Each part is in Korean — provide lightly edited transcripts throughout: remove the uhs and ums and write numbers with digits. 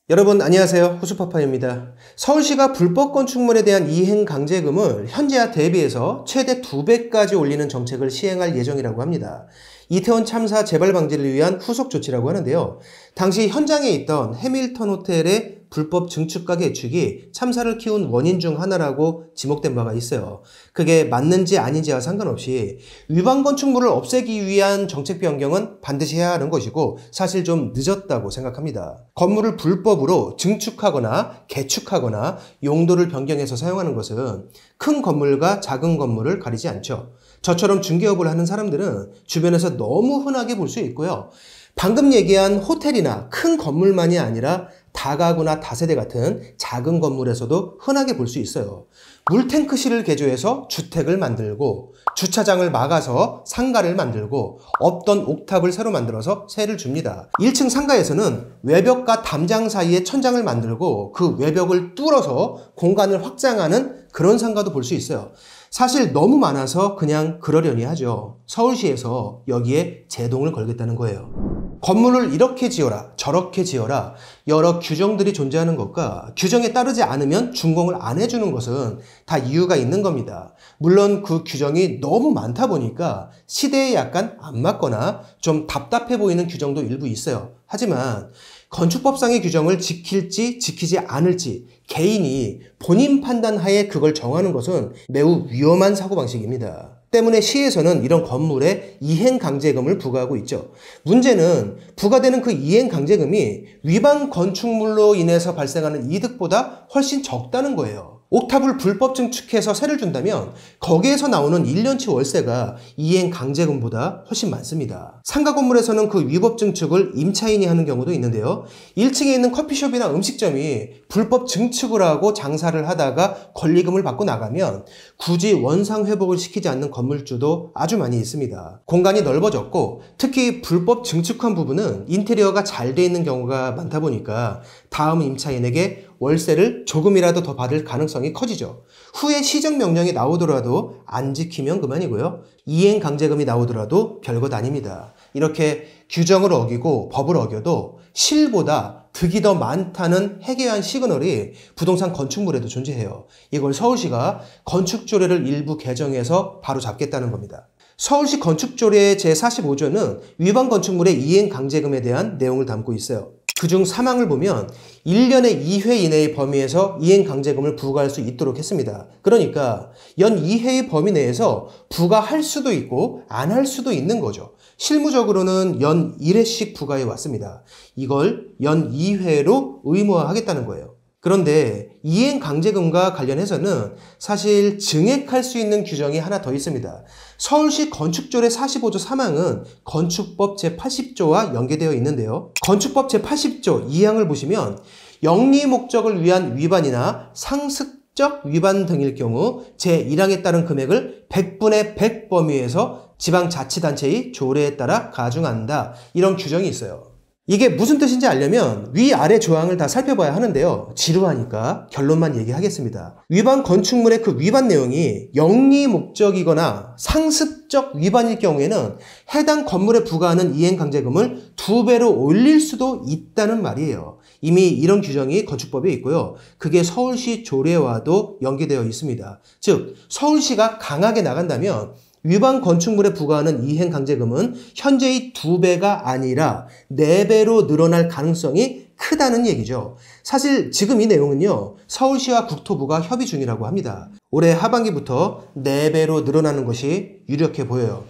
여러분 안녕하세요. 호수파파입니다. 서울시가 불법 건축물에 대한 이행 강제금을 현재와 대비해서 최대 2배까지 올리는 정책을 시행할 예정이라고 합니다. 이태원 참사 재발 방지를 위한 후속 조치라고 하는데요. 당시 현장에 있던 해밀턴 호텔의 불법 증축과 개축이 참사를 키운 원인 중 하나라고 지목된 바가 있어요. 그게 맞는지 아닌지와 상관없이 위반 건축물을 없애기 위한 정책 변경은 반드시 해야 하는 것이고 사실 좀 늦었다고 생각합니다. 건물을 불법으로 증축하거나 개축하거나 용도를 변경해서 사용하는 것은 큰 건물과 작은 건물을 가리지 않죠. 저처럼 중개업을 하는 사람들은 주변에서 너무 흔하게 볼 수 있고요. 방금 얘기한 호텔이나 큰 건물만이 아니라 다가구나 다세대 같은 작은 건물에서도 흔하게 볼 수 있어요. 물탱크실을 개조해서 주택을 만들고 주차장을 막아서 상가를 만들고 없던 옥탑을 새로 만들어서 세를 줍니다. 1층 상가에서는 외벽과 담장 사이에 천장을 만들고 그 외벽을 뚫어서 공간을 확장하는 그런 상가도 볼 수 있어요. 사실 너무 많아서 그냥 그러려니 하죠. 서울시에서 여기에 제동을 걸겠다는 거예요. 건물을 이렇게 지어라 저렇게 지어라 여러 규정들이 존재하는 것과 규정에 따르지 않으면 준공을 안 해주는 것은 다 이유가 있는 겁니다. 물론 그 규정이 너무 많다 보니까 시대에 약간 안 맞거나 좀 답답해 보이는 규정도 일부 있어요. 하지만 건축법상의 규정을 지킬지 지키지 않을지 개인이 본인 판단하에 그걸 정하는 것은 매우 위험한 사고방식입니다. 때문에 시에서는 이런 건물에 이행강제금을 부과하고 있죠. 문제는 부과되는 그 이행강제금이 위반 건축물로 인해서 발생하는 이득보다 훨씬 적다는 거예요. 옥탑을 불법 증축해서 세를 준다면 거기에서 나오는 1년치 월세가 이행 강제금보다 훨씬 많습니다. 상가 건물에서는 그 위법 증축을 임차인이 하는 경우도 있는데요. 1층에 있는 커피숍이나 음식점이 불법 증축을 하고 장사를 하다가 권리금을 받고 나가면 굳이 원상 회복을 시키지 않는 건물주도 아주 많이 있습니다. 공간이 넓어졌고 특히 불법 증축한 부분은 인테리어가 잘 돼 있는 경우가 많다 보니까 다음 임차인에게 월세를 조금이라도 더 받을 가능성이 커지죠. 후에 시정명령이 나오더라도 안 지키면 그만이고요. 이행강제금이 나오더라도 별것 아닙니다. 이렇게 규정을 어기고 법을 어겨도 실보다 득이 더 많다는 해괴한 시그널이 부동산 건축물에도 존재해요. 이걸 서울시가 건축조례를 일부 개정해서 바로 잡겠다는 겁니다. 서울시 건축조례 제45조는 위반 건축물의 이행강제금에 대한 내용을 담고 있어요. 그중 사망을 보면 1년에 2회 이내의 범위에서 이행강제금을 부과할 수 있도록 했습니다. 그러니까 연 2회의 범위 내에서 부과할 수도 있고 안 할 수도 있는 거죠. 실무적으로는 연 1회씩 부과해 왔습니다. 이걸 연 2회로 의무화하겠다는 거예요. 그런데 이행강제금과 관련해서는 사실 증액할 수 있는 규정이 하나 더 있습니다. 서울시 건축조례 45조 3항은 건축법 제80조와 연계되어 있는데요. 건축법 제80조 2항을 보시면 영리 목적을 위한 위반이나 상습적 위반 등일 경우 제1항에 따른 금액을 100분의 100 범위에서 지방자치단체의 조례에 따라 가중한다. 이런 규정이 있어요. 이게 무슨 뜻인지 알려면 위아래 조항을 다 살펴봐야 하는데요. 지루하니까 결론만 얘기하겠습니다. 위반 건축물의 그 위반 내용이 영리 목적이거나 상습적 위반일 경우에는 해당 건물에 부과하는 이행강제금을 2배로 올릴 수도 있다는 말이에요. 이미 이런 규정이 건축법에 있고요. 그게 서울시 조례와도 연계되어 있습니다. 즉 서울시가 강하게 나간다면 위반 건축물에 부과하는 이행강제금은 현재의 2배가 아니라 4배로 늘어날 가능성이 크다는 얘기죠. 사실 지금 이 내용은요. 서울시와 국토부가 협의 중이라고 합니다. 올해 하반기부터 4배로 늘어나는 것이 유력해 보여요.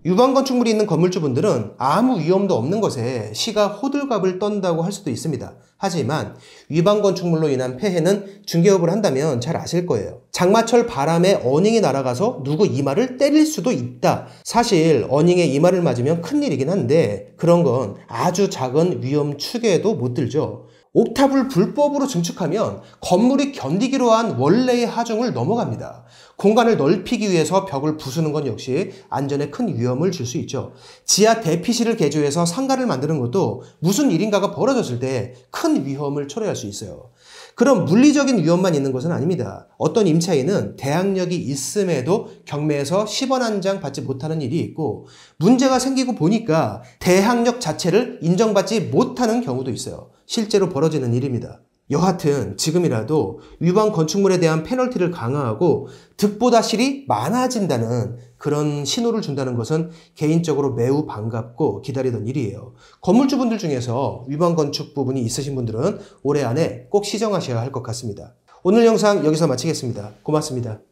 위반 건축물이 있는 건물주분들은 아무 위험도 없는 것에 시가 호들갑을 떤다고 할 수도 있습니다. 하지만 위반 건축물로 인한 폐해는 중개업을 한다면 잘 아실 거예요. 장마철 바람에 어닝이 날아가서 누구 이마를 때릴 수도 있다. 사실 어닝에 이마를 맞으면 큰일이긴 한데 그런 건 아주 작은 위험 축에도 못 들죠. 옥탑을 불법으로 증축하면 건물이 견디기로 한 원래의 하중을 넘어갑니다. 공간을 넓히기 위해서 벽을 부수는 건 역시 안전에 큰 위험을 줄 수 있죠. 지하 대피실을 개조해서 상가를 만드는 것도 무슨 일인가가 벌어졌을 때 큰 위험을 초래할 수 있어요. 그런 물리적인 위험만 있는 것은 아닙니다. 어떤 임차인은 대학력이 있음에도 경매에서 10원 한 장 받지 못하는 일이 있고 문제가 생기고 보니까 대학력 자체를 인정받지 못하는 경우도 있어요. 실제로 벌어지는 일입니다. 여하튼 지금이라도 위반 건축물에 대한 페널티를 강화하고 득보다 실이 많아진다는 그런 신호를 준다는 것은 개인적으로 매우 반갑고 기다리던 일이에요. 건물주분들 중에서 위반 건축 부분이 있으신 분들은 올해 안에 꼭 시정하셔야 할 것 같습니다. 오늘 영상 여기서 마치겠습니다. 고맙습니다.